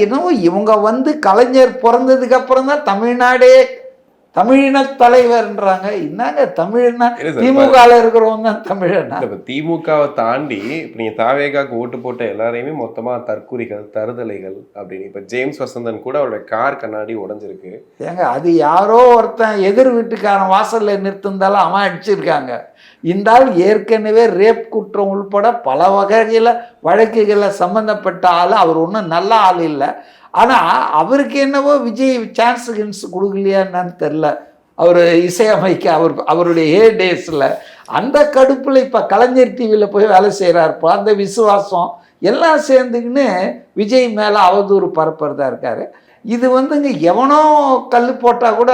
என்னவோ இவங்க வந்து கலைஞர் பிறந்ததுக்கு அப்புறம் தான் தமிழ்நாடே தமிழின தலைவர்ன்றாங்க. என்னங்க தமிழ்னா திமுக இருக்கிறவங்க தான் தமிழனா? இப்போ திமுகவை தாண்டி இப்போ நீங்கள் தாவேகாவுக்கு ஓட்டு போட்ட எல்லாரையுமே மொத்தமாக தற்குறிகள், தருதலைகள் அப்படின்னு. இப்போ ஜேம்ஸ் வசந்தன் கூட அவரோட கார் கண்ணாடி உடஞ்சிருக்கு. ஏங்க அது யாரோ ஒருத்தன் எதிர் வீட்டுக்காரன் வாசல்ல நிறுத்திருந்தாலும் அவன் அடிச்சிருக்காங்க. இந்த ஆள் ஏற்கனவே ரேப் குற்றம் உள்பட பல வகையில் வழக்குகளில் சம்மந்தப்பட்ட ஆள். அவர் ஒன்றும் நல்ல ஆள் இல்லை. ஆனால் அவருக்கு என்னவோ விஜய் சான்ஸ் கொடுக்கலையான்னு தெரில. அவர் இசையமைக்க அவருடைய டேஸில் அந்த கடுப்பில் இப்போ கலைஞர் டிவியில் போய் வேலை செய்கிறாருப்பா. அந்த விசுவாசம் எல்லாம் சேர்ந்துக்கின்னு விஜய் மேலே அவதூறு பரப்புறதா இருக்கார். இது வந்துங்க எவனோ கல் போட்டால் கூட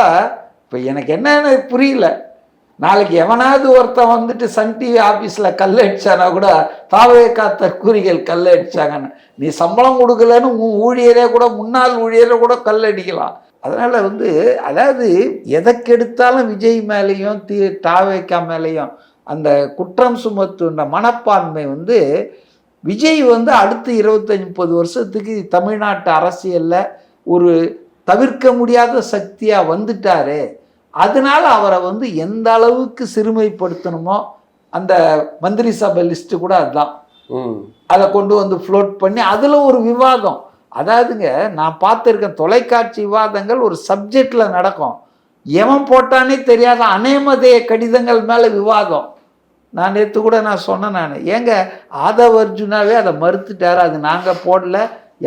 இப்போ எனக்கு என்னன்னு புரியல. நாளைக்கு எவனாவது ஒருத்தன் வந்துட்டு சன் டிவி ஆஃபீஸில் கல் அடிச்சானா கூட தாவேகா தற்கூரிகள் கல் அடிச்சாங்கன்னு, நீ சம்பளம் கொடுக்கலன்னு உன் ஊழியரே கூட முன்னாள் ஊழியரை கூட கல் அடிக்கலாம். அதனால் அதாவது எதற்கெடுத்தாலும் விஜய் மேலேயும் தாவேகா மேலேயும் அந்த குற்றம் சுமத்துன்ற மனப்பான்மை விஜய் அடுத்து 25-30 வருஷத்துக்கு தமிழ்நாட்டு அரசியலில் ஒரு தவிர்க்க முடியாத சக்தியாக வந்துட்டாரு. அதனால அவரை எந்த அளவுக்கு சிறுமைப்படுத்தணுமோ அந்த மந்திரி சபை லிஸ்ட்டு கூட அதுதான். அதை கொண்டு ஃப்ளோட் பண்ணி அதில் ஒரு விவாதம். அதாவதுங்க நான் பார்த்துருக்கேன் தொலைக்காட்சி விவாதங்கள் ஒரு சப்ஜெக்டில் நடக்கும். எவன் போட்டானே தெரியாத அநேமதய கடிதங்கள் மேலே விவாதம். நான் நேற்று கூட சொன்னேன், ஏங்க ஆதவ அர்ஜுனாவே அதை மறுத்துட்டார், அது நாங்கள் போடல,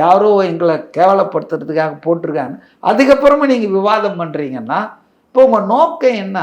யாரோ எங்களை கேவலப்படுத்துறதுக்காக போட்டிருக்காங்க. அதுக்கப்புறமா நீங்கள் விவாதம் பண்ணுறீங்கன்னா இப்போ உங்கள் நோக்கம் என்ன?